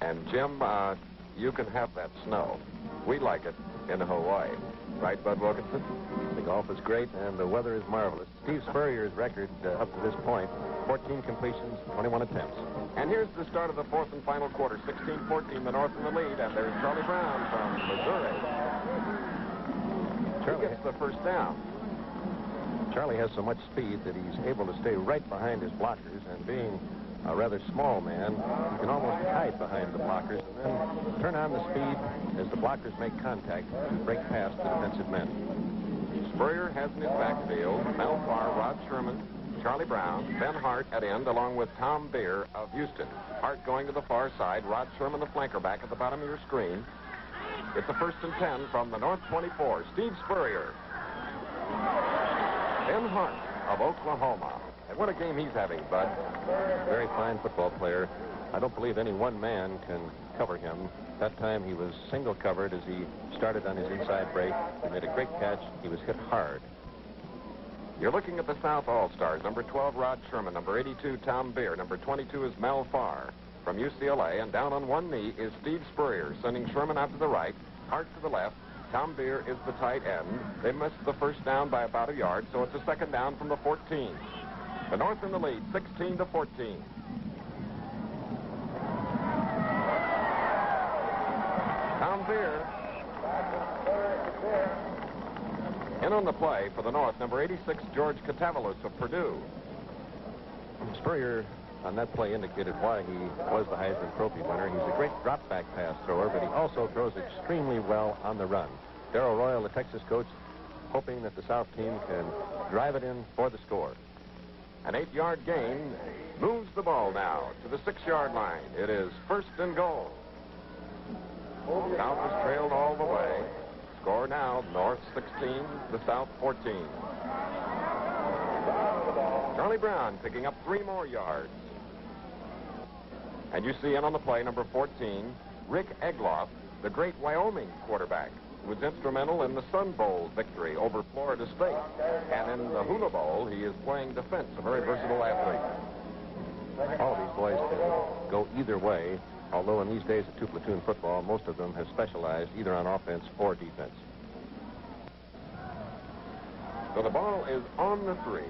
And, Jim, you can have that snow. We like it in Hawaii. Right, Bud Wilkinson? The golf is great, and the weather is marvelous. Steve Spurrier's record up to this point, 14 completions, 21 attempts. And here's the start of the fourth and final quarter. 16-14, the North in the lead, and there's Charlie Brown from Missouri. Charlie gets the first down. Charlie has so much speed that he's able to stay right behind his blockers, and being a rather small man, he can almost hide behind the blockers and then turn on the speed as the blockers make contact to break past the defensive men. Spurrier has in his backfield Mel Farr, Rod Sherman, Charlie Brown, Ben Hart at end, along with Tom Beer of Houston. Hart going to the far side, Rod Sherman, the flanker, back at the bottom of your screen. It's a 1st and 10 from the North 24. Steve Spurrier. Ben Hart of Oklahoma. And what a game he's having, Bud. Very fine football player. I don't believe any one man can cover him. That time he was single covered as he started on his inside break. He made a great catch. He was hit hard. You're looking at the South All-Stars. Number 12, Rod Sherman. Number 82, Tom Beer. Number 22 is Mel Farr from UCLA. And down on one knee is Steve Spurrier, sending Sherman out to the right, Hart to the left. Tom Beer is the tight end. They missed the first down by about a yard, so it's a 2nd down from the 14. The North in the lead, 16-14. Tom Beer. In on the play for the North, number 86, George Katavalos of Purdue. Spurrier on that play indicated why he was the Heisman Trophy winner. He's a great drop-back pass thrower, but he also throws extremely well on the run. Daryl Royal, the Texas coach, hoping that the South team can drive it in for the score. An 8-yard gain moves the ball now to the 6-yard line. It is 1st and goal. South has trailed all the way. Score now, North 16, the South 14. Charlie Brown picking up 3 more yards. And you see in on the play, number 14, Rick Egloff, the great Wyoming quarterback, who was instrumental in the Sun Bowl victory over Florida State. And in the Hula Bowl, he is playing defense, a very versatile athlete. All of these boys can go either way, although in these days of two-platoon football, most of them have specialized either on offense or defense. So the ball is on the 3.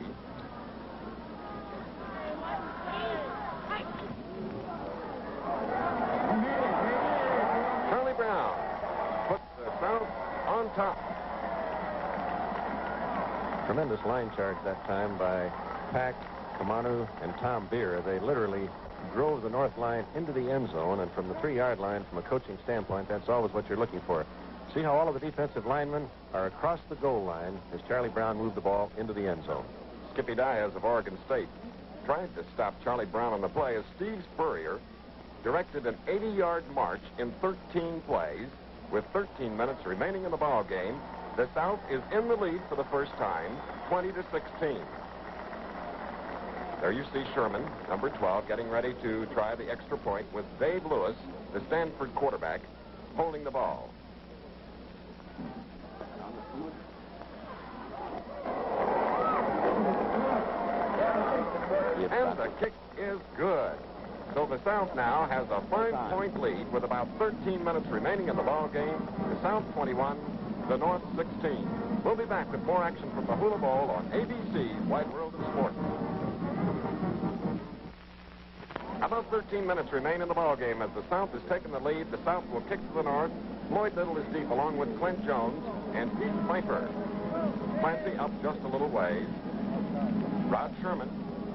Charlie Brown puts the South on top. Tremendous line charge that time by Pack, Kamanu, and Tom Beer. They literally drove the North line into the end zone, and from the 3-yard line, from a coaching standpoint, that's always what you're looking for. See how all of the defensive linemen are across the goal line as Charlie Brown moved the ball into the end zone. Skippy Diaz of Oregon State tried to stop Charlie Brown on the play as Steve Spurrier directed an 80-yard march in 13 plays with 13 minutes remaining in the ball game. The South is in the lead for the first time, 20-16. There you see Sherman, number 12, getting ready to try the extra point with Dave Lewis, the Stanford quarterback, holding the ball. And the kick is good. So the South now has a 5-point lead with about 13 minutes remaining in the ball game. The South 21, the North 16. We'll be back with more action from the Hula Bowl on ABC's Wide World of Sports. About 13 minutes remain in the ball game as the South has taken the lead. The South will kick to the North. Floyd Little is deep along with Clint Jones and Pete Pfeiffer. Clancy up just a little ways. Rod Sherman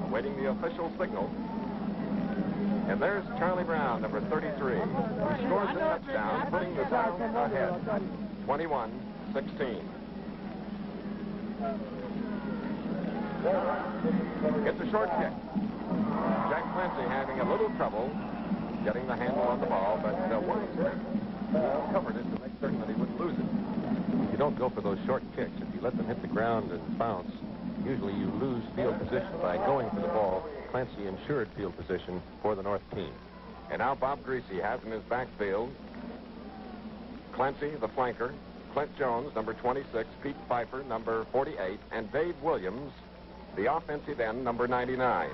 awaiting the official signal. And there's Charlie Brown, number 33, who scores a touchdown, putting the South ahead, 21-16. It's a short kick. Jack Clancy having a little trouble getting the handle on the ball, but wisely covered it to make certain that he wouldn't lose it. You don't go for those short kicks. If you let them hit the ground and bounce, usually you lose field position. By going for the ball, Clancy ensured field position for the North team. And now Bob Griese has in his backfield Clancy, the flanker, Clint Jones, number 26, Pete Pfeiffer, number 48, and Dave Williams, the offensive end, number 99.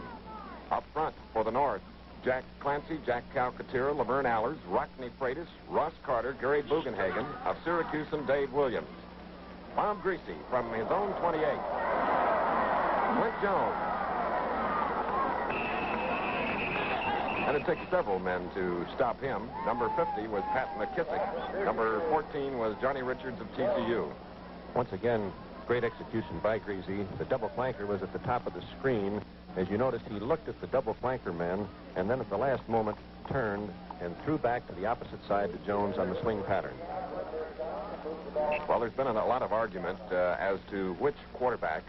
Up front for the North, Jack Clancy, Jack Calcaterra, Laverne Allers, Rockney Freitas, Ross Carter, Gary Bugenhagen of Syracuse, and Dave Williams. Bob Griese from his own 28. Clint Jones. And it takes several men to stop him. Number 50 was Pat McKissick. Number 14 was Johnny Richards of TCU. Once again, great execution by Griese. The double flanker was at the top of the screen. As you noticed, he looked at the double flanker men, and then at the last moment turned and threw back to the opposite side to Jones on the swing pattern. Well, there's been a lot of argument as to which quarterback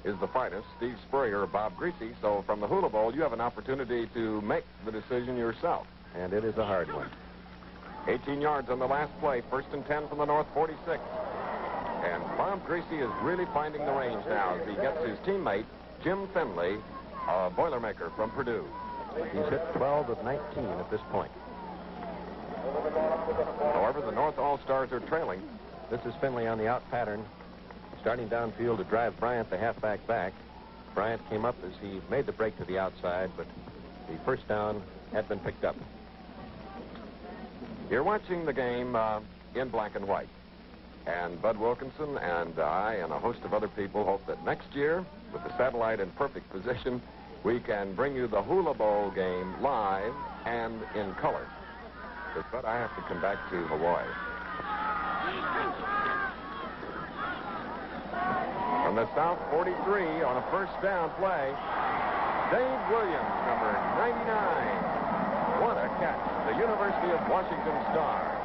is the finest, Steve Spurrier or Bob Griese. So from the Hula Bowl, you have an opportunity to make the decision yourself. And it is a hard one. 18 yards on the last play, 1st and 10 from the North 46. And Bob Griese is really finding the range now as he gets his teammate, Jim Finley, a Boilermaker from Purdue. He's hit 12 of 19 at this point. However, the North All-Stars are trailing. This is Finley on the out pattern, starting downfield to drive Bryant, the halfback, back. Bryant came up as he made the break to the outside, but the first down had been picked up. You're watching the game in black and white. And Bud Wilkinson and I and a host of other people hope that next year, with the satellite in perfect position, we can bring you the Hula Bowl game live and in color. But I have to come back to Hawaii. From the South 43 on a first down play, Dave Williams, number 99. What a catch. The University of Washington star.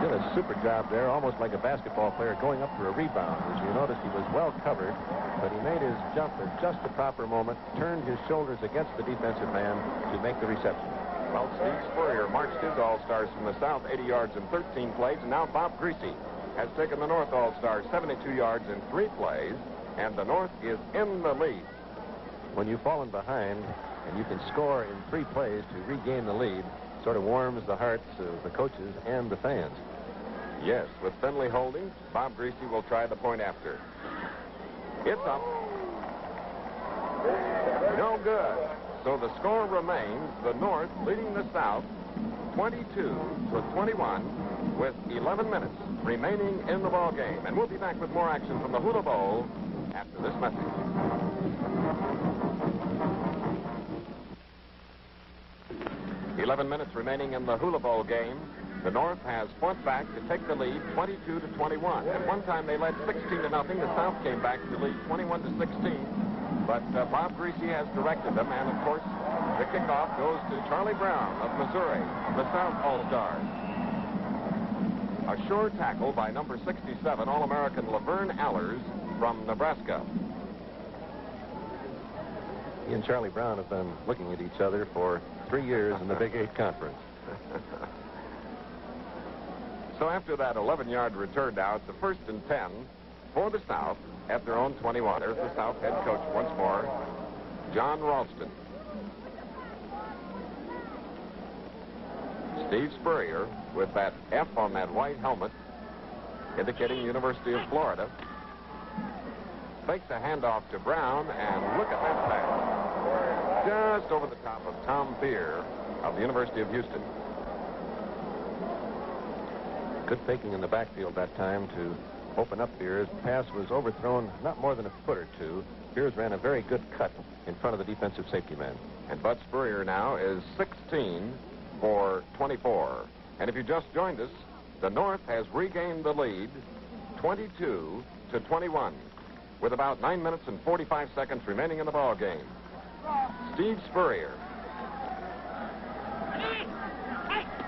Did a super job there, almost like a basketball player going up for a rebound. As you noticed, he was well covered, but he made his jump at just the proper moment, turned his shoulders against the defensive man to make the reception. Well, Steve Spurrier marched his All-Stars from the South 80 yards in 13 plays, and now Bob Griese has taken the North All-Stars 72 yards in 3 plays, and the North is in the lead. When you've fallen behind and you can score in 3 plays to regain the lead, sort of warms the hearts of the coaches and the fans. Yes, with Finley holding, Bob Griese will try the point after. It's up. No good. So the score remains the North leading the South 22-21 with 11 minutes remaining in the ball game. And we'll be back with more action from the Hula Bowl after this message. 11 minutes remaining in the Hula Bowl game. The North has fought back to take the lead 22-21. At one time they led 16-0. The South came back to lead 21-16. But Bob Griese has directed them, and of course the kickoff goes to Charlie Brown of Missouri, the South All-Stars. A sure tackle by number 67, All-American Laverne Allers from Nebraska. He and Charlie Brown have been looking at each other for 3 years in the Big 8 Conference. So after that 11-yard return now, it's the 1st and 10 for the South at their own 21. There's the South head coach once more, John Ralston. Steve Spurrier with that F on that white helmet indicating University of Florida. Fakes a handoff to Brown, and look at that pass. Just over the top of Tom Beer of the University of Houston. Good faking in the backfield that time to open up Beers. The pass was overthrown not more than a foot or two. Beers ran a very good cut in front of the defensive safety man. And Bud Spurrier now is 16 for 24. And if you just joined us, the North has regained the lead 22-21 with about 9 minutes and 45 seconds remaining in the ball game. Steve Spurrier.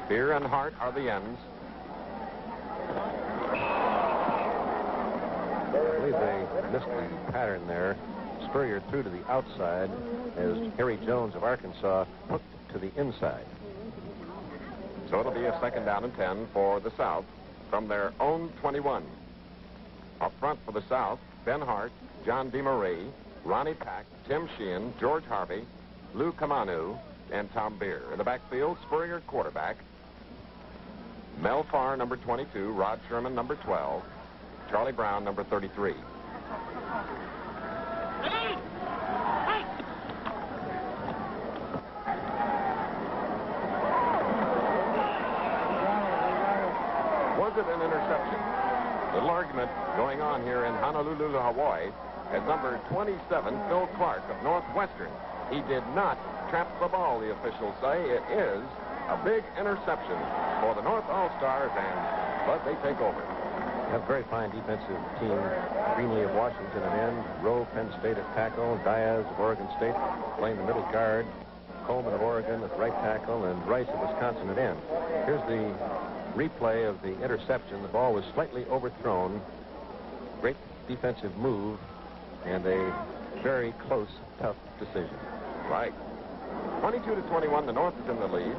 Beer and Hart are the ends. I believe they missed the pattern there. Spurrier threw to the outside as Harry Jones of Arkansas hooked to the inside. So it'll be a 2nd down and 10 for the South from their own 21. Up front for the South, Ben Hart, John DeMarie, Ronnie Pack, Tim Sheehan, George Harvey, Lou Kamanu, and Tom Beer. In the backfield, Spurrier quarterback, Mel Farr, number 22, Rod Sherman, number 12, Charlie Brown, number 33. it an interception? Little argument going on here in Honolulu, Hawaii, as number 27, Phil Clark of Northwestern. He did not trap the ball, the officials say. It is a big interception for the North All-Stars, but they take over. A very fine defensive team. Greenlee of Washington at end, Rowe, Penn State at tackle, Diaz of Oregon State playing the middle guard, Coleman of Oregon at right tackle, and Rice of Wisconsin at end. Here's the replay of the interception. The ball was slightly overthrown. Great defensive move, and a very close, tough decision. Right. 22-21, the North is in the lead.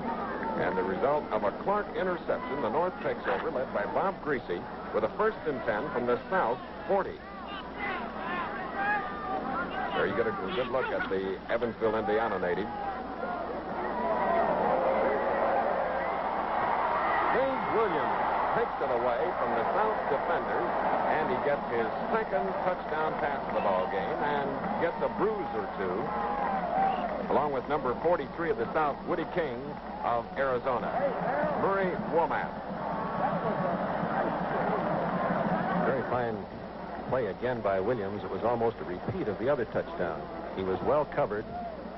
And the result of a Clark interception, the North takes over, led by Bob Griese, with a 1st and 10 from the South 40. There you get a good look at the Evansville, Indiana native. Dave Williams takes it away from the South defenders, and he gets his 2nd touchdown pass of the ball game and gets a bruise or two, along with number 43 of the South, Woody King of Arizona. Murray Womack. Very fine play again by Williams. It was almost a repeat of the other touchdown. He was well covered,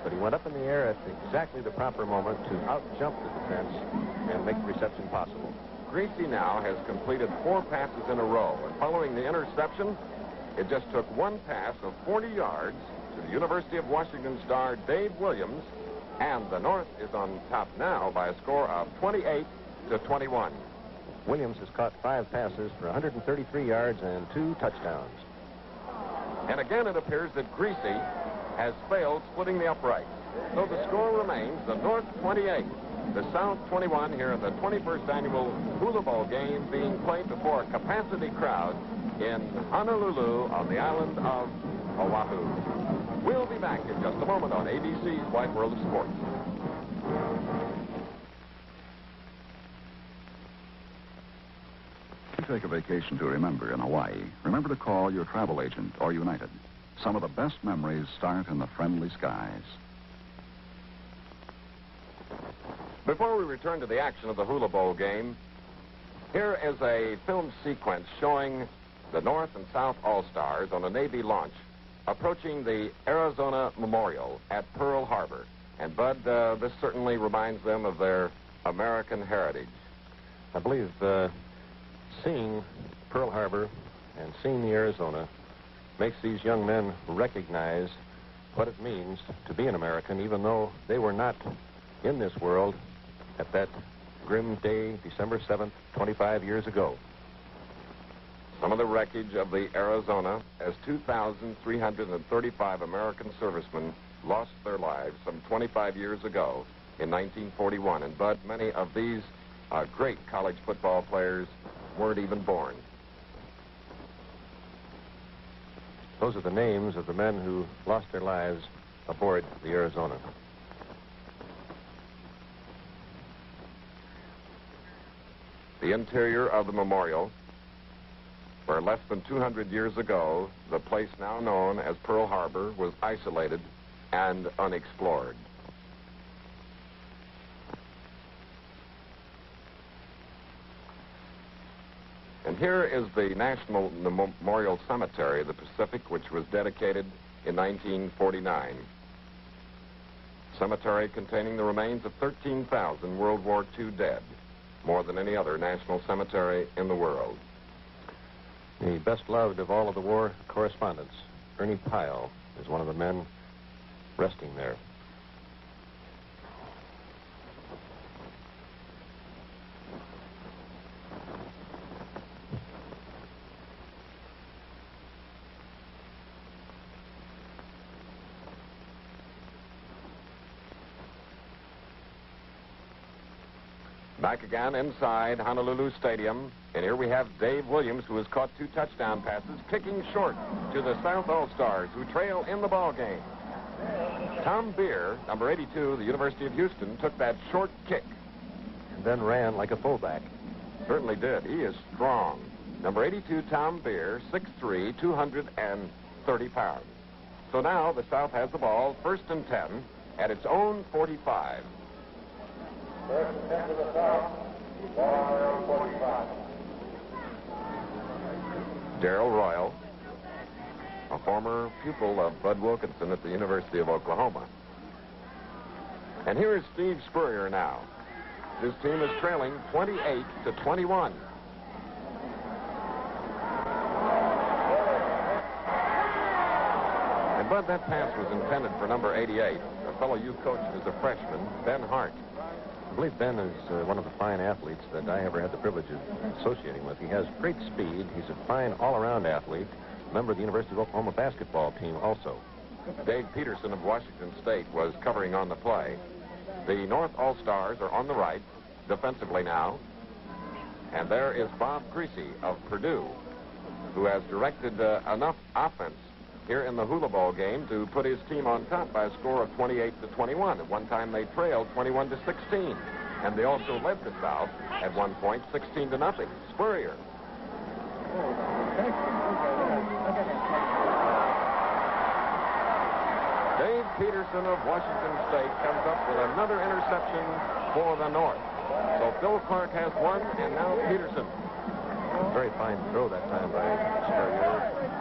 but he went up in the air at exactly the proper moment to out-jump the defense and make the reception possible. Griese now has completed 4 passes in a row, and following the interception, it just took 1 pass of 40 yards to the University of Washington star Dave Williams, and the North is on top now by a score of 28-21. Williams has caught 5 passes for 133 yards and 2 touchdowns. And again, it appears that Griese has failed splitting the uprights. So the score remains the North 28, the South 21 here in the 21st annual Hula Bowl game being played before a capacity crowd in Honolulu on the island of Oahu. We'll be back in just a moment on ABC's Wide World of Sports. If you take a vacation to remember in Hawaii, remember to call your travel agent or United. Some of the best memories start in the friendly skies. Before we return to the action of the Hula Bowl game, here is a film sequence showing the North and South All-Stars on a Navy launch approaching the Arizona Memorial at Pearl Harbor. And, Bud, this certainly reminds them of their American heritage. I believe seeing Pearl Harbor and seeing the Arizona makes these young men recognize what it means to be an American, even though they were not in this world at that grim day, December 7th, 25 years ago. Some of the wreckage of the Arizona, as 2,335 American servicemen lost their lives some 25 years ago in 1941. And, Bud, many of these great college football players weren't even born. Those are the names of the men who lost their lives aboard the Arizona. The interior of the memorial, where less than 200 years ago, the place now known as Pearl Harbor was isolated and unexplored. And here is the National Memorial Cemetery of the Pacific, which was dedicated in 1949. Cemetery containing the remains of 13,000 World War II dead, more than any other national cemetery in the world. The best loved of all of the war correspondents, Ernie Pyle, is one of the men resting there. Back again inside Honolulu Stadium, and here we have Dave Williams, who has caught 2 touchdown passes, kicking short to the South All-Stars, who trail in the ball game. Tom Beer, number 82, the University of Houston, took that short kick. And then ran like a fullback. Certainly did. He is strong. Number 82, Tom Beer, 6'3", 230 pounds. So now the South has the ball, 1st and 10, at its own 45. 1st and 10 to the South. Ball on their own 45. Daryl Royal, a former pupil of Bud Wilkinson at the University of Oklahoma. And here is Steve Spurrier now. His team is trailing 28-21. And Bud, that pass was intended for number 88, a fellow you coached as a freshman, Ben Hart. I believe Ben is one of the fine athletes that I ever had the privilege of associating with. He has great speed. He's a fine all-around athlete, member of the University of Oklahoma basketball team also. Dave Peterson of Washington State was covering on the play. The North All-Stars are on the right, defensively now. And there is Bob Griese of Purdue, who has directed enough offense here in the Hula Bowl game to put his team on top by a score of 28-21. At one time, they trailed 21-16. And they also led the South at one point, 16-0. Spurrier. Dave Peterson of Washington State comes up with another interception for the North. So Phil Clark has one, and now Peterson. Very fine throw that time by Spurrier.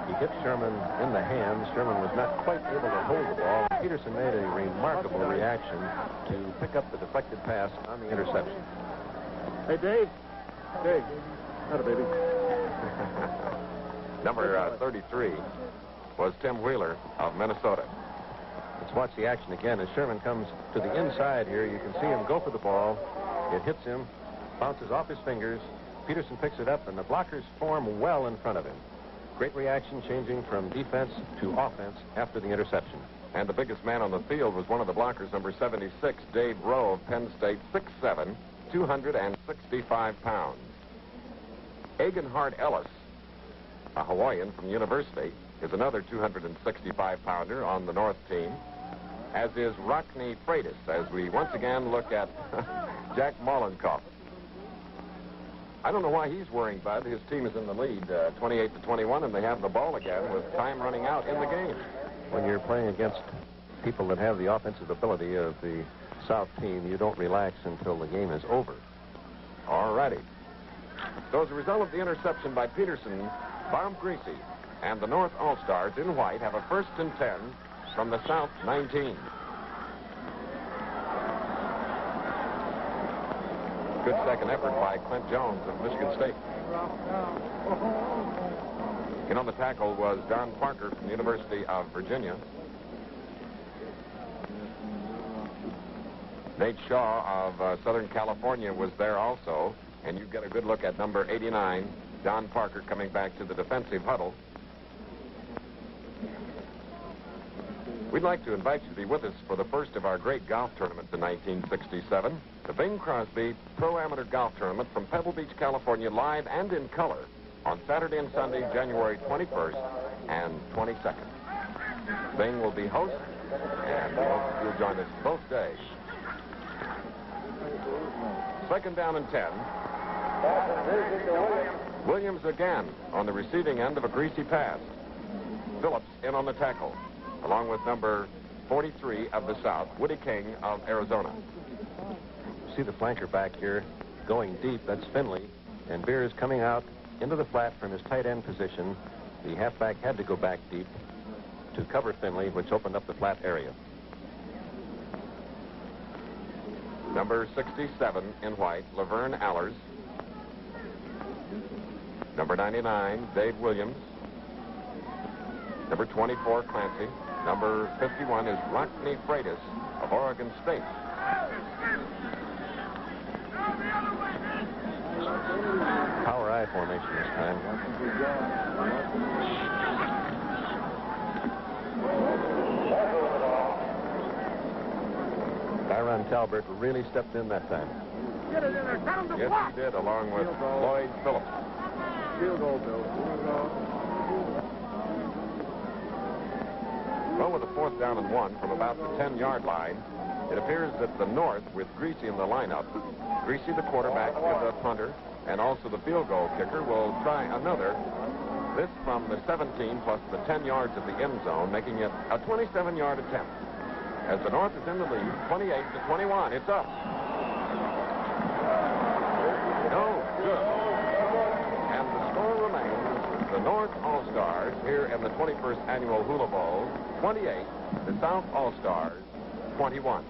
He hit Sherman in the hands. Sherman was not quite able to hold the ball. Peterson made a remarkable reaction to pick up the deflected pass on the interception. Hey, Dave. Dave. Not a baby. Number 33 was Tim Wheeler of Minnesota. Let's watch the action again. As Sherman comes to the inside here, you can see him go for the ball. It hits him, bounces off his fingers. Peterson picks it up, and the blockers form well in front of him. Great reaction, changing from defense to offense after the interception. And the biggest man on the field was one of the blockers, number 76, Dave Rowe of Penn State, 6'7", 265 pounds. Egenhard Ellis, a Hawaiian from university, is another 265-pounder on the North team, as is Rockne Freitas, as we once again look at Jack Mollenkoff. I don't know why he's worrying, Bud. His team is in the lead, 28-21, and they have the ball again with time running out in the game. When you're playing against people that have the offensive ability of the South team, you don't relax until the game is over. All righty. So as a result of the interception by Peterson, Bob Griese and the North All-Stars in white have a 1st and 10 from the South 19. Good second effort by Clint Jones of Michigan State. In on the tackle was Don Parker from the University of Virginia. Nate Shaw of Southern California was there also. And you get a good look at number 89, Don Parker, coming back to the defensive huddle. We'd like to invite you to be with us for the first of our great golf tournaments in 1967, the Bing Crosby Pro Amateur Golf Tournament from Pebble Beach, California, live and in color on Saturday and Sunday, January 21st and 22nd. Bing will be host, and we hope you'll join us both days. 2nd down and 10. Williams again on the receiving end of a Griese pass. Phillips in on the tackle, along with number 43 of the South, Woody King of Arizona. See the flanker back here going deep. That's Finley. And Beer is coming out into the flat from his tight end position. The halfback had to go back deep to cover Finley, which opened up the flat area. Number 67 in white, Laverne Allers. Number 99, Dave Williams. Number 24, Clancy. Number 51 is Rockne Freitas of Oregon State. Power I formation this time. Byron Talbert really stepped in that time. Yes, he did, along with Floyd Phillips. Field goal, Bill. Well, with a 4th down and 1 from about the 10-yard line, it appears that the North, with Griese in the lineup, Griese the quarterback, the punter, and also the field goal kicker, will try another. This from the 17 plus the 10 yards of the end zone, making it a 27-yard attempt. As the North is in the lead, 28-21. It's up. No good. And the score remains the North All-Stars here in the 21st Annual Hula Bowl, 28. The South All-Stars, 21.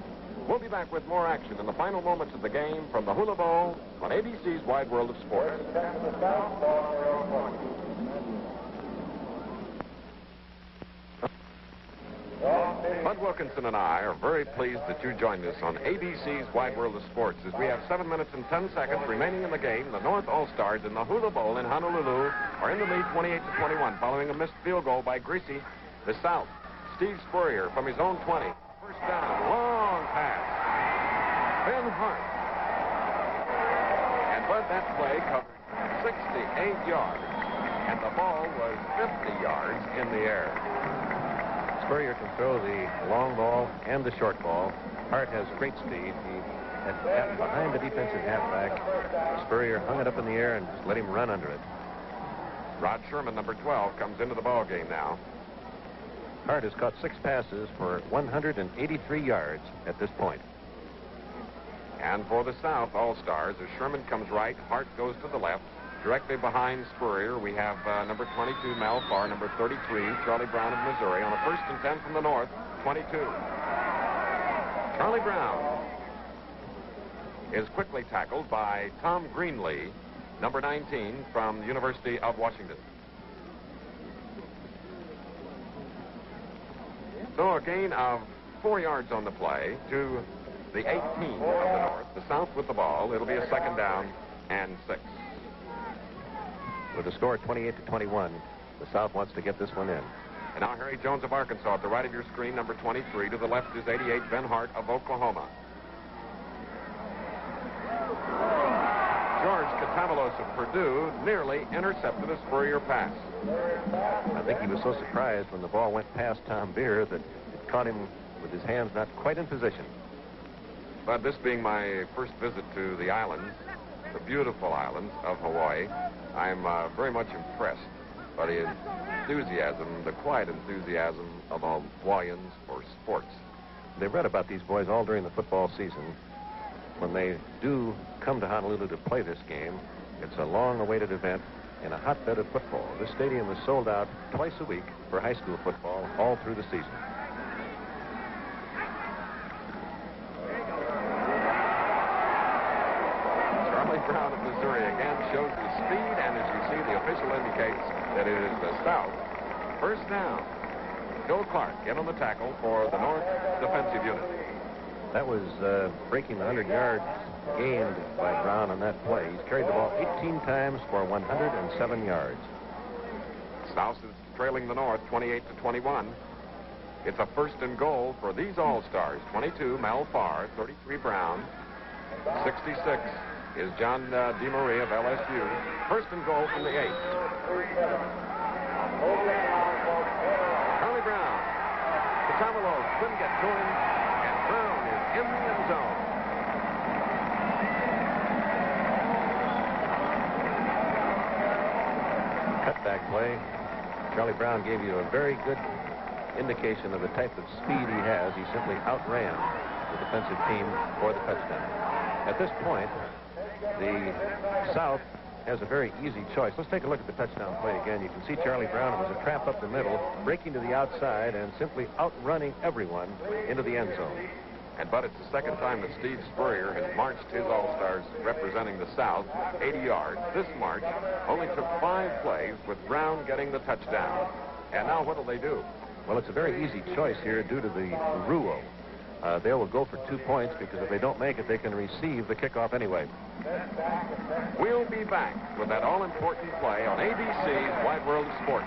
We'll be back with more action in the final moments of the game from the Hula Bowl on ABC's Wide World of Sports. Bud Wilkinson and I are very pleased that you joined us on ABC's Wide World of Sports as we have 7 minutes and 10 seconds remaining in the game. The North All-Stars in the Hula Bowl in Honolulu are in the lead 28-21 following a missed field goal by Griese. The South, Steve Spurrier from his own 20. First down, long pass. Ben Hart. And Bud, that play covered 68 yards, and the ball was 50 yards in the air. Spurrier can throw the long ball and the short ball. Hart has great speed. He had behind the defensive halfback. Spurrier hung it up in the air and just let him run under it. Rod Sherman, number 12, comes into the ball game now. Hart has caught 6 passes for 183 yards at this point. And for the South All-Stars, as Sherman comes right, Hart goes to the left. Directly behind Spurrier, we have number 22, Mel Farr, number 33, Charlie Brown of Missouri, on a 1st and 10 from the north, 22. Charlie Brown is quickly tackled by Tom Greenlee, number 19, from the University of Washington. So a gain of 4 yards on the play to the 18 of the north, the South with the ball. It'll be a 2nd down and 6. With a score 28-21, the South wants to get this one in. And now Harry Jones of Arkansas at the right of your screen, number 23. To the left is 88, Ben Hart of Oklahoma. George Katavalos of Purdue nearly intercepted a Spurrier pass. I think he was so surprised when the ball went past Tom Beer that it caught him with his hands not quite in position. But this being my first visit to the islands, the beautiful islands of Hawaii, I'm very much impressed by the enthusiasm, the quiet enthusiasm of Hawaiians for sports. They've read about these boys all during the football season. When they do come to Honolulu to play this game, it's a long-awaited event in a hotbed of football. This stadium is sold out twice a week for high school football all through the season. Brown of Missouri again shows his speed, and as you see, the official indicates that it is the South. 1st down. Joe Clark in on the tackle for the North defensive unit. That was breaking the 100 yards gained by Brown on that play. He's carried the ball 18 times for 107 yards. South is trailing the North 28-21. It's a 1st and goal for these All-Stars. 22, Mel Farr, 33, Brown, 66 is John DeMarie of LSU. 1st and goal from the 8. Charlie Brown. Katavalos couldn't get to him, and Brown is in the end zone. Cutback play. Charlie Brown gave you a very good indication of the type of speed he has. He simply outran the defensive team for the touchdown. At this point, the South has a very easy choice. Let's take a look at the touchdown play again. You can see Charlie Brown. It was a trap up the middle, breaking to the outside, and simply outrunning everyone into the end zone. But it's the 2nd time that Steve Spurrier has marched his All-Stars representing the South 80 yards. This march only took 5 plays with Brown getting the touchdown. And now what will they do? Well, it's a very easy choice here due to the rule. They will go for 2 points because if they don't make it, they can receive the kickoff anyway. We'll be back with that all-important play on ABC's Wide World of Sports.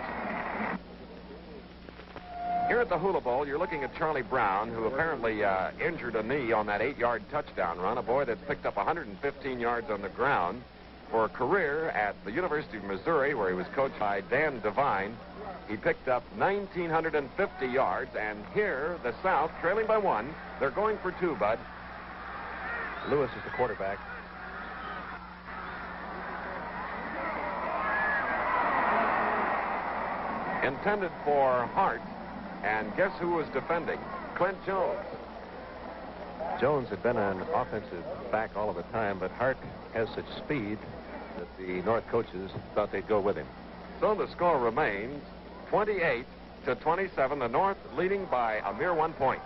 Here at the Hula Bowl, you're looking at Charlie Brown, who apparently injured a knee on that 8-yard touchdown run, a boy that's picked up 115 yards on the ground for a career at the University of Missouri, where he was coached by Dan Devine. He picked up 1,950 yards, and here, the South, trailing by 1. They're going for 2, Bud. Lewis is the quarterback. Intended for Hart, and guess who was defending? Clint Jones. Jones had been an offensive back all of the time, but Hart has such speed that the North coaches thought they'd go with him. So the score remains 28-27, the North leading by a mere 1 point.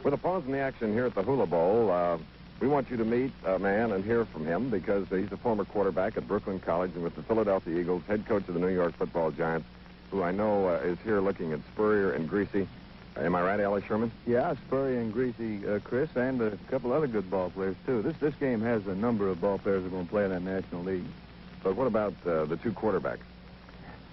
With a pause in the action here at the Hula Bowl, we want you to meet a man and hear from him because he's a former quarterback at Brooklyn College and with the Philadelphia Eagles, head coach of the New York Football Giants, who I know is here looking at Spurrier and Griese. Am I right, Allie Sherman? Yeah, Spurrier and Griese, Chris, and a couple other good ball players, too. This game has a number of ball players that are going to play in that National League. But what about the two quarterbacks?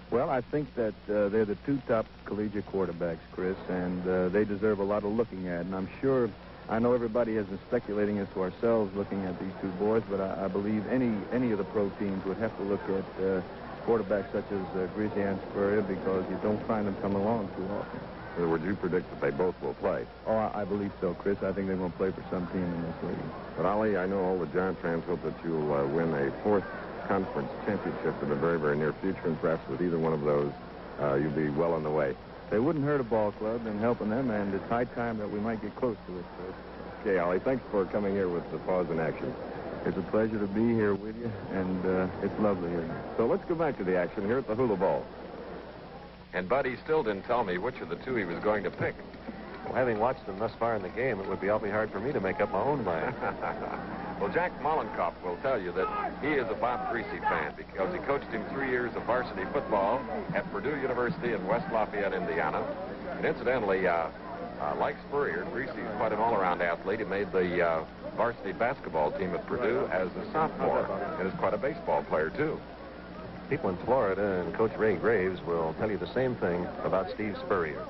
Well, I think that they're the two top collegiate quarterbacks, Chris, and they deserve a lot of looking at. And I'm sure, I know everybody has been speculating as to ourselves looking at these two boys, but I believe any of the pro teams would have to look at quarterbacks such as Griese and Spurrier because you don't find them come along too often. In other words, you predict that they both will play. Oh, I believe so, Chris. I think they're going to play for some team in this league. But, Ollie, I know all the Giant fans hope that you'll win a fourth conference championship in the very, very near future, and perhaps with either one of those, you'll be well on the way. They wouldn't hurt a ball club in helping them, and it's high time that we might get close to it, Chris. Okay, Ollie, thanks for coming here with the pause in action. It's a pleasure to be here with you, and it's lovely here. So let's go back to the action here at the Hula Bowl. And Buddy still didn't tell me which of the two he was going to pick. Well, having watched them thus far in the game, it would be awfully hard for me to make up my own mind. Well, Jack Mollenkoff will tell you that he is a Bob Griese fan because he coached him 3 years of varsity football at Purdue University in West Lafayette, Indiana. And incidentally, like Spurrier, Griese is quite an all-around athlete. He made the varsity basketball team at Purdue as a sophomore and is quite a baseball player, too. People in Florida and Coach Ray Graves will tell you the same thing about Steve Spurrier.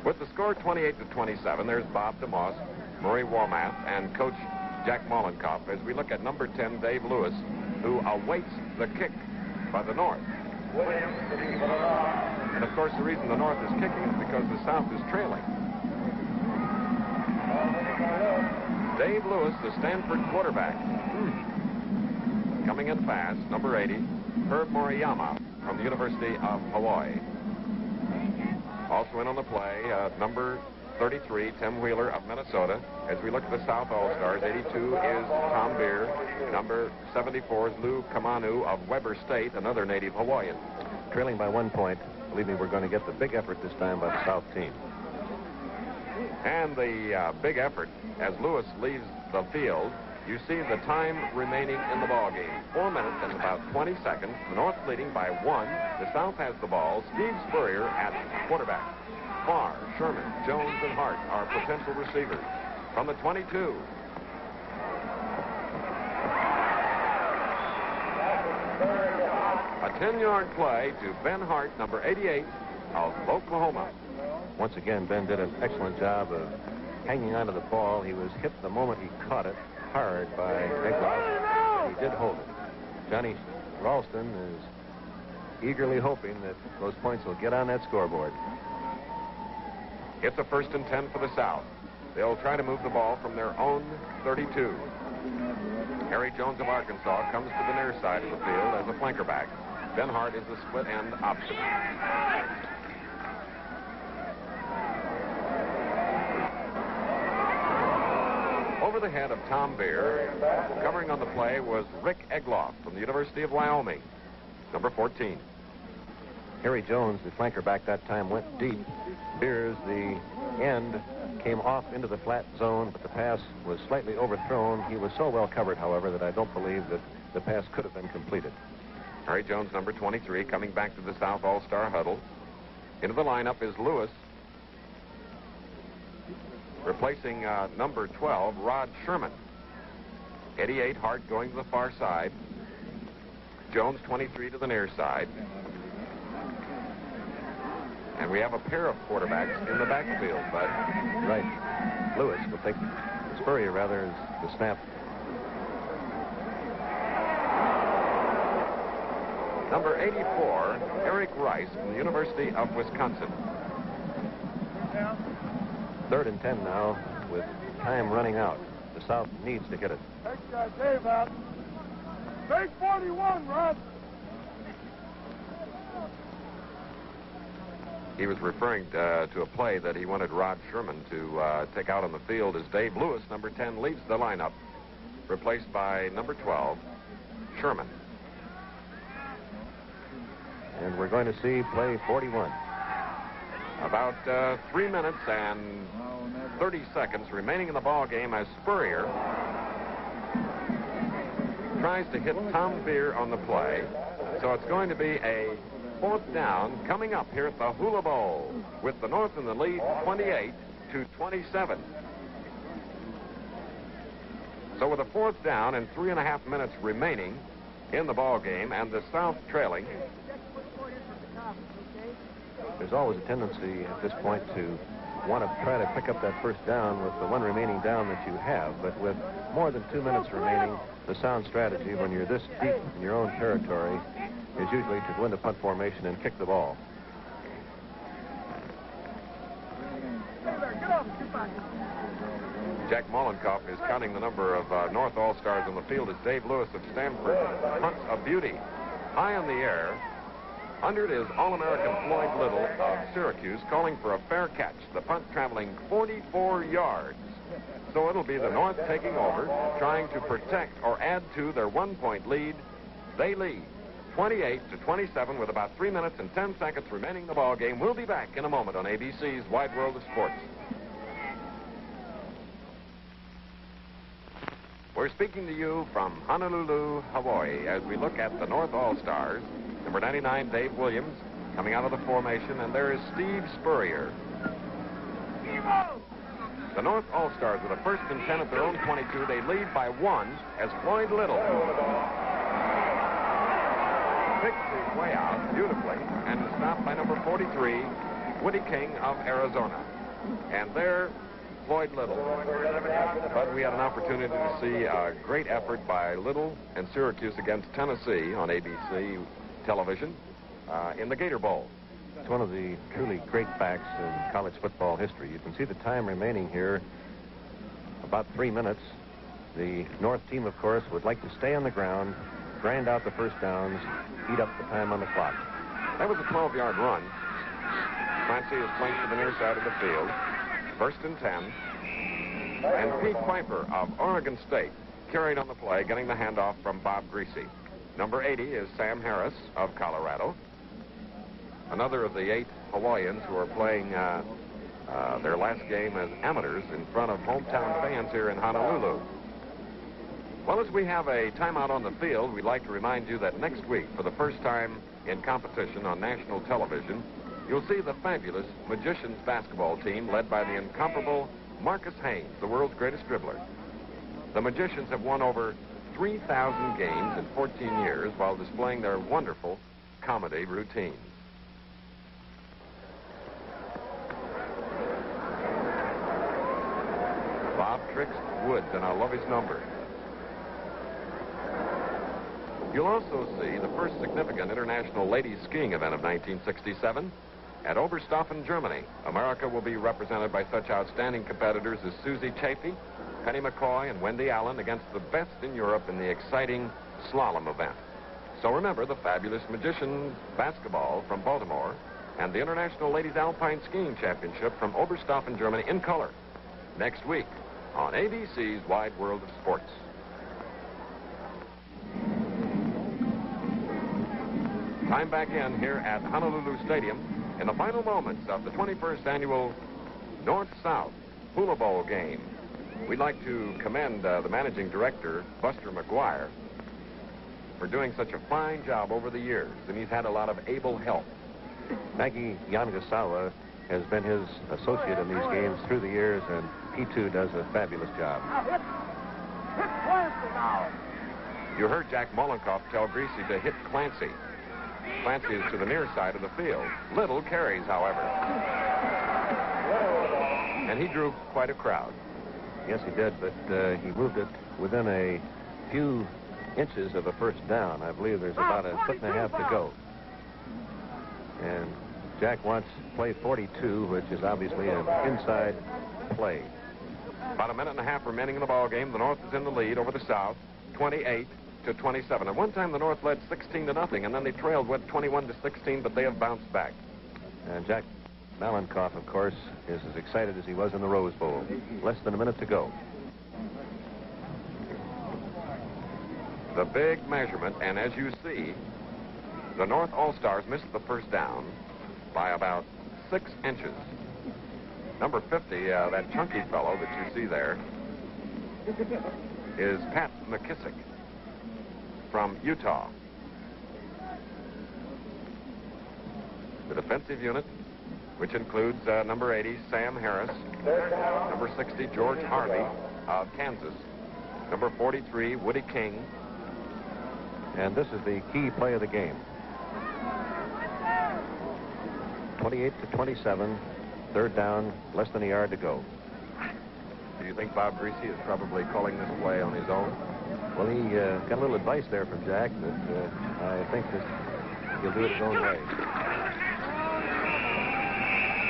With the score 28-27, there's Bob DeMoss, Murray Womath, and Coach Jack Mollenkoff as we look at number 10, Dave Lewis, who awaits the kick by the North. And, of course, the reason the North is kicking is because the South is trailing. Dave Lewis, the Stanford quarterback. Coming in fast, number 80, Herb Moriyama from the University of Hawaii. Also in on the play, number 33, Tim Wheeler of Minnesota. As we look at the South All-Stars, 82 is Tom Beer. Number 74 is Lou Kamanu of Weber State, another native Hawaiian. Trailing by 1 point, believe me, we're going to get the big effort this time by the South team. And the big effort, as Lewis leaves the field, you see the time remaining in the ball game. 4 minutes and about 20 seconds. The North leading by 1. The South has the ball. Steve Spurrier at quarterback. Farr, Sherman, Jones, and Hart are potential receivers. From the 22. A 10-yard play to Ben Hart, number 88 of Oklahoma. Once again, Ben did an excellent job of hanging onto the ball. He was hit the moment he caught it hard by Egloff. He did hold it. Johnny Ralston is eagerly hoping that those points will get on that scoreboard. It's a 1st and 10 for the South. They'll try to move the ball from their own 32. Harry Jones of Arkansas comes to the near side of the field as a flanker back. Ben Hart is the split end option. Over the head of Tom Beer, covering on the play was Rick Egloff from the University of Wyoming, number 14. Harry Jones, the flanker back that time, went deep. Beers, the end, came off into the flat zone, but the pass was slightly overthrown. He was so well covered, however, that I don't believe that the pass could have been completed. Harry Jones, number 23, coming back to the South All-Star huddle. Into the lineup is Lewis. Replacing number 12, Rod Sherman. 88, Hart going to the far side. Jones, 23, to the near side. And we have a pair of quarterbacks in the backfield, Bud. Right. Lewis will take Spurrier, rather, as the snap. Number 84, Eric Rice from the University of Wisconsin. 3rd and 10 now, with time running out. The South needs to get it. Take Dave out. Take 41, Rod. He was referring to a play that he wanted Rod Sherman to take out on the field as Dave Lewis, number 10, leaves the lineup, replaced by number 12, Sherman. And we're going to see play 41. About 3 minutes and 30 seconds remaining in the ball game as Spurrier tries to hit Tom Beer on the play. So it's going to be a 4th down coming up here at the Hula Bowl with the North in the lead 28-27. So with a 4th down and 3.5 minutes remaining in the ball game and the South trailing, there's always a tendency at this point to want to try to pick up that first down with the one remaining down that you have. But with more than 2 minutes remaining, the sound strategy when you're this deep in your own territory is usually to go into punt formation and kick the ball. Jack Mollenkoff is counting the number of North All-Stars on the field as Dave Lewis of Stanford punts a beauty. High in the air, under it is All-American Floyd Little of Syracuse calling for a fair catch. The punt traveling 44 yards. So it'll be the North taking over, trying to protect or add to their 1-point lead. They lead 28-27 with about 3 minutes and 10 seconds remaining in the ball game. We'll be back in a moment on ABC's Wide World of Sports. We're speaking to you from Honolulu, Hawaii, as we look at the North All-Stars. Number 99, Dave Williams, coming out of the formation, and there is Steve Spurrier. The North All-Stars with a 1st and 10 at their own 22. They lead by 1 as Floyd Little picks his way out beautifully and is stopped by number 43, Woody King of Arizona. And there, Floyd Little. But we had an opportunity to see a great effort by Little and Syracuse against Tennessee on ABC television in the Gator Bowl. It's one of the truly great facts in college football history. You can see the time remaining here, about 3 minutes. The North team, of course, would like to stay on the ground, grind out the first downs, eat up the time on the clock. That was a 12-yard run. Clancy is placed to the near side of the field. 1st and 10. And Pete Piper of Oregon State carried on the play, getting the handoff from Bob Griese. Number 80 is Sam Harris of Colorado. Another of the 8 Hawaiians who are playing their last game as amateurs in front of hometown fans here in Honolulu. Well, as we have a timeout on the field, we'd like to remind you that next week, for the first time in competition on national television, you'll see the fabulous Magicians basketball team led by the incomparable Marcus Haynes, the world's greatest dribbler. The Magicians have won over 3,000 games in 14 years while displaying their wonderful comedy routines. Bob tricks Woods, and I love his number. You'll also see the first significant international ladies skiing event of 1967 at Oberstaufen, Germany. America will be represented by such outstanding competitors as Susie Chaffee, Penny McCoy, and Wendy Allen against the best in Europe in the exciting slalom event. So remember the fabulous Magicians basketball from Baltimore and the International Ladies Alpine Skiing Championship from Oberstaufen, Germany in color next week on ABC's Wide World of Sports. Time back in here at Honolulu Stadium in the final moments of the 21st annual North-South Hula Bowl game. We'd like to commend the managing director, Buster McGuire, for doing such a fine job over the years, and he's had a lot of able help. Maggie Yanagasawa has been his associate in these games through the years, and he too does a fabulous job. You heard Jack Mollenkoff tell Griese to hit Clancy. Clancy is to the near side of the field. Little carries, however. And he drew quite a crowd. Yes, he did, but he moved it within a few inches of a first down. I believe there's about a 1.5 feet to go. And Jack wants play 42, which is obviously an inside play. About a minute and a half remaining in the ball game. The North is in the lead over the South, 28-27. At one time, the North led 16-0, and then they trailed, 21-16, but they have bounced back. And Jack Mollenkoff, of course, is as excited as he was in the Rose Bowl. Less than a minute to go. the big measurement, and as you see, the North All-Stars missed the first down by about 6 inches. Number 50, that chunky fellow that you see there, is Pat McKissick from Utah. The defensive unit, which includes number 80, Sam Harris, number 60, George Harvey of Kansas, number 43, Woody King. And this is the key play of the game. 28-27, third down, less than a yard to go. Do you think Bob Griese is probably calling this play on his own? Well, he got a little advice there from Jack, but I think that he'll do it his own way.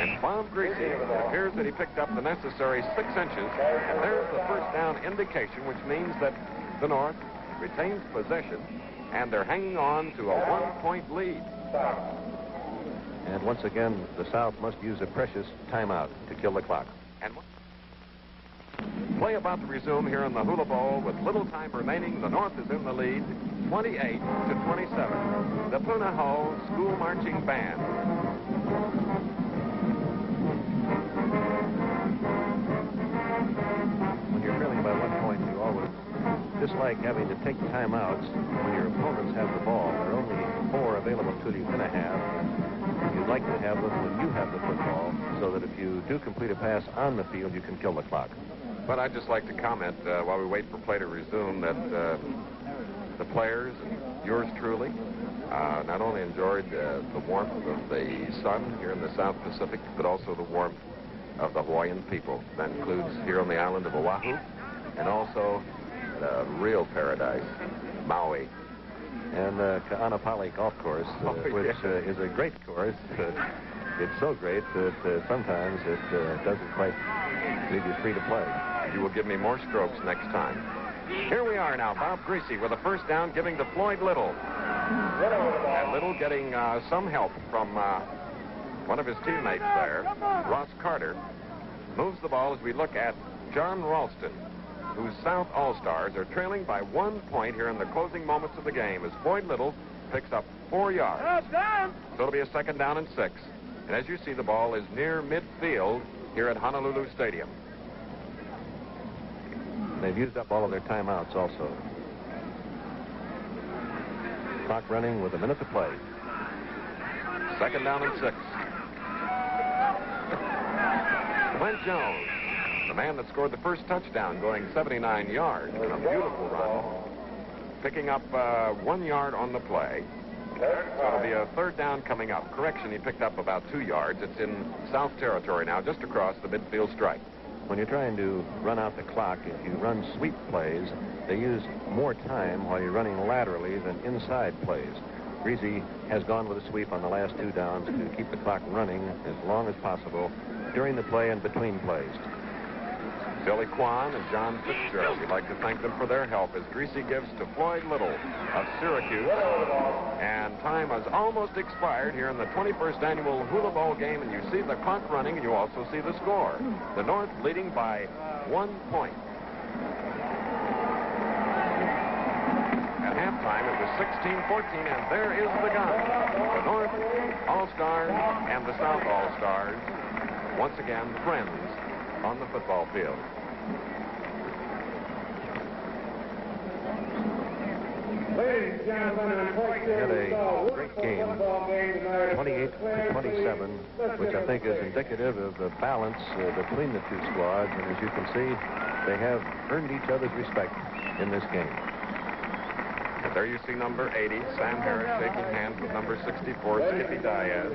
And Bob Griese, it appears that he picked up the necessary 6 inches, and there's the first down indication, which means that the North retains possession, and they're hanging on to a 1-point lead. And once again, the South must use a precious timeout to kill the clock. And play about to resume here in the Hula Bowl with little time remaining. The North is in the lead, 28-27. The Punahou School Marching Band. When you're trailing by 1 point, you always dislike having to take timeouts when your opponents have the ball. There are only 4 available to you in a half. You'd like to have them when you have the football, so that if you do complete a pass on the field, you can kill the clock. But I'd just like to comment while we wait for play to resume that the players, and yours truly, not only enjoyed the warmth of the sun here in the South Pacific, but also the warmth of the Hawaiian people. That includes here on the island of Oahu, and also the real paradise, Maui. And Ka'anapali Golf Course, which is a great course. It's so great that sometimes it doesn't quite leave you free to play. You will give me more strokes next time. Here we are now, Bob Griese with a first down, giving to Floyd Little. And Little getting some help from one of his teammates there, Ross Carter. Moves the ball as we look at John Ralston, whose South All-Stars are trailing by 1 point here in the closing moments of the game as Floyd Little picks up 4 yards. So it'll be a second down and 6. And as you see, the ball is near midfield here at Honolulu Stadium. They've used up all of their timeouts also. Clock running with a minute to play. Second down and 6. Clint Jones, the man that scored the first touchdown, going 79 yards in a beautiful run, picking up 1 yard on the play. So it'll be a third down coming up. Correction, he picked up about 2 yards. It's in South territory now, just across the midfield stripe. When you're trying to run out the clock, if you run sweep plays, they use more time while you're running laterally than inside plays. Griese has gone with a sweep on the last 2 downs to keep the clock running as long as possible during the play and between plays. Billy Kwan and John Fitzgerald, we'd like to thank them for their help as Griese gives to Floyd Little of Syracuse. And time has almost expired here in the 21st annual Hula Bowl game, and you see the clock running, and you also see the score. The North leading by 1 point. At halftime, it was 16-14, and there is the gun. The North All-Stars and the South All-Stars, once again, friends on the football field. We had a great game, 28-27, which I think is indicative of the balance between the two squads. And as you can see, they have earned each other's respect in this game. And there you see number 80, Sam Harris, shaking hands with number 64, Skippy Diaz.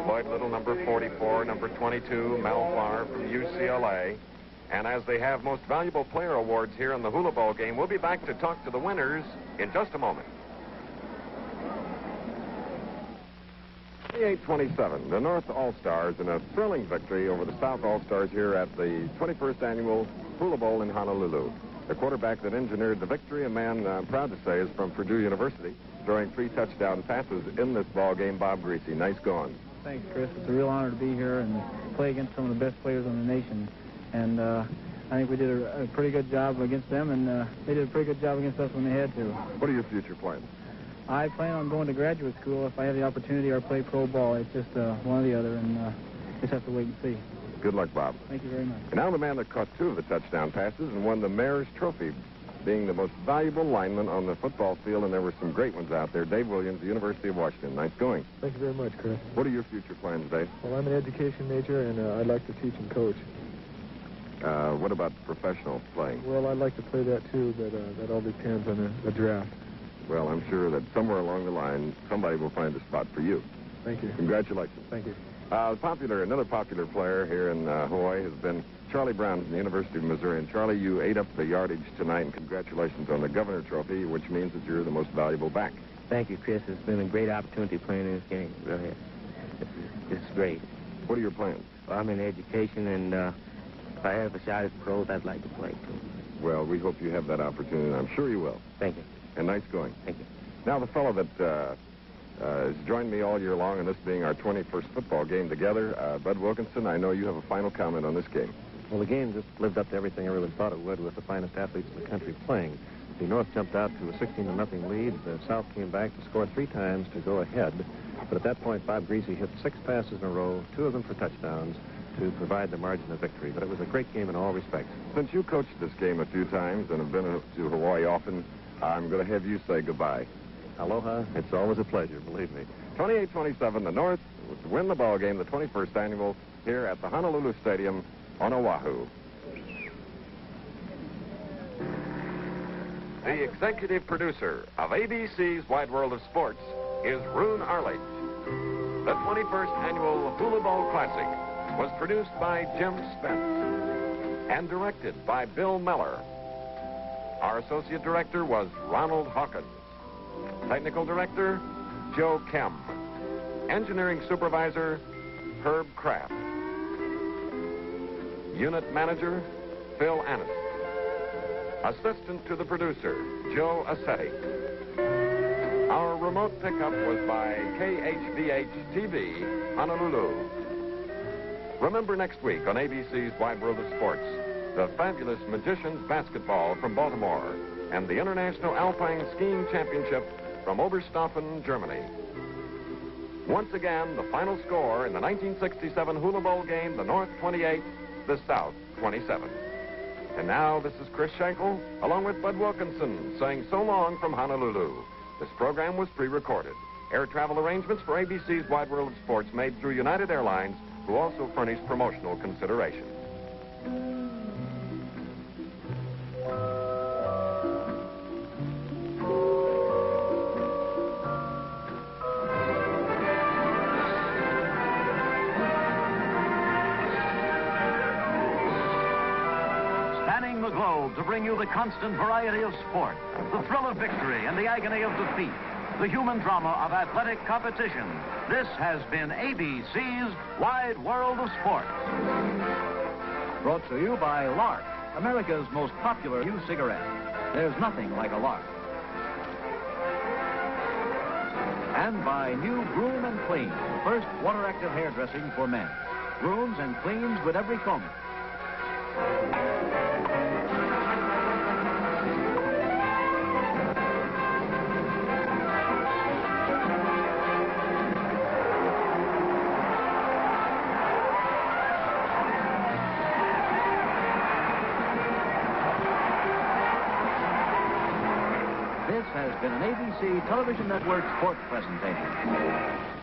Floyd Little, number 44, number 22, Mel Farr from UCLA. And as they have most valuable player awards here in the Hula Bowl game, we'll be back to talk to the winners in just a moment. 28-27, the North All-Stars in a thrilling victory over the South All-Stars here at the 21st annual Hula Bowl in Honolulu. The quarterback that engineered the victory, a man I'm proud to say is from Purdue University, throwing 3 touchdown passes in this ball game, Bob Griese. Nice going. Thanks, Chris. It's a real honor to be here and play against some of the best players in the nation. And I think we did a pretty good job against them, and they did a pretty good job against us when they had to. What are your future plans? I plan on going to graduate school if I have the opportunity, or play pro ball. It's just one or the other, and just have to wait and see. Good luck, Bob. Thank you very much. And now the man that caught 2 of the touchdown passes and won the Mayor's Trophy, being the most valuable lineman on the football field, and there were some great ones out there. Dave Williams, the University of Washington. Nice going. Thank you very much, Chris. What are your future plans, Dave? Well, I'm an education major, and I'd like to teach and coach. What about professional playing? Well, I'd like to play that, too, but that all depends on the draft. Well, I'm sure that somewhere along the line, somebody will find a spot for you. Thank you. Congratulations. Thank you. Another popular player here in Hawaii has been Charlie Brown from the University of Missouri. And Charlie, you ate up the yardage tonight, and congratulations on the Governor Trophy, which means that you're the most valuable back. Thank you, Chris. It's been a great opportunity playing in this game. Really, it's great. What are your plans? Well, I'm in education, and if I have a shot at pros, I'd like to play, too. Well, we hope you have that opportunity, and I'm sure you will. Thank you. And nice going. Thank you. Now, the fellow that has joined me all year long, and this being our 21st football game together, Bud Wilkinson, I know you have a final comment on this game. Well, the game just lived up to everything everyone thought it would, with the finest athletes in the country playing. The North jumped out to a 16-0 lead. The South came back to score 3 times to go ahead. But at that point, Bob Griese hit 6 passes in a row, 2 of them for touchdowns, to provide the margin of victory. But it was a great game in all respects. Since you coached this game a few times and have been to Hawaii often, I'm going to have you say goodbye. Aloha. It's always a pleasure, believe me. 28-27, the North would win the ball game, the 21st annual, here at the Honolulu Stadium on Oahu. The executive producer of ABC's Wide World of Sports is Roone Arledge. The 21st annual Hula Bowl Classic was produced by Jim Spence and directed by Bill Meller. Our associate director was Ronald Hawkins. Technical director, Joe Kem. Engineering supervisor, Herb Kraft. Unit manager, Phil Annis. Assistant to the producer, Joe Assetti. Our remote pickup was by KHVH-TV, Honolulu. Remember next week on ABC's Wide World of Sports, the fabulous Magicians basketball from Baltimore and the International Alpine Skiing Championship from Oberstaufen, Germany. Once again, the final score in the 1967 Hula Bowl game, the North 28, the South 27. And now, this is Chris Schenkel, along with Bud Wilkinson, saying so long from Honolulu. This program was pre-recorded. Air travel arrangements for ABC's Wide World of Sports made through United Airlines, who also furnish promotional consideration. Spanning the globe to bring you the constant variety of sport, the thrill of victory and the agony of defeat, the human drama of athletic competition. This has been ABC's Wide World of Sports. Brought to you by Lark, America's most popular new cigarette. There's nothing like a Lark. And by new Groom and Clean, the first water-active hairdressing for men. Grooms and cleans with every combing. This has been an ABC Television Network sports presentation.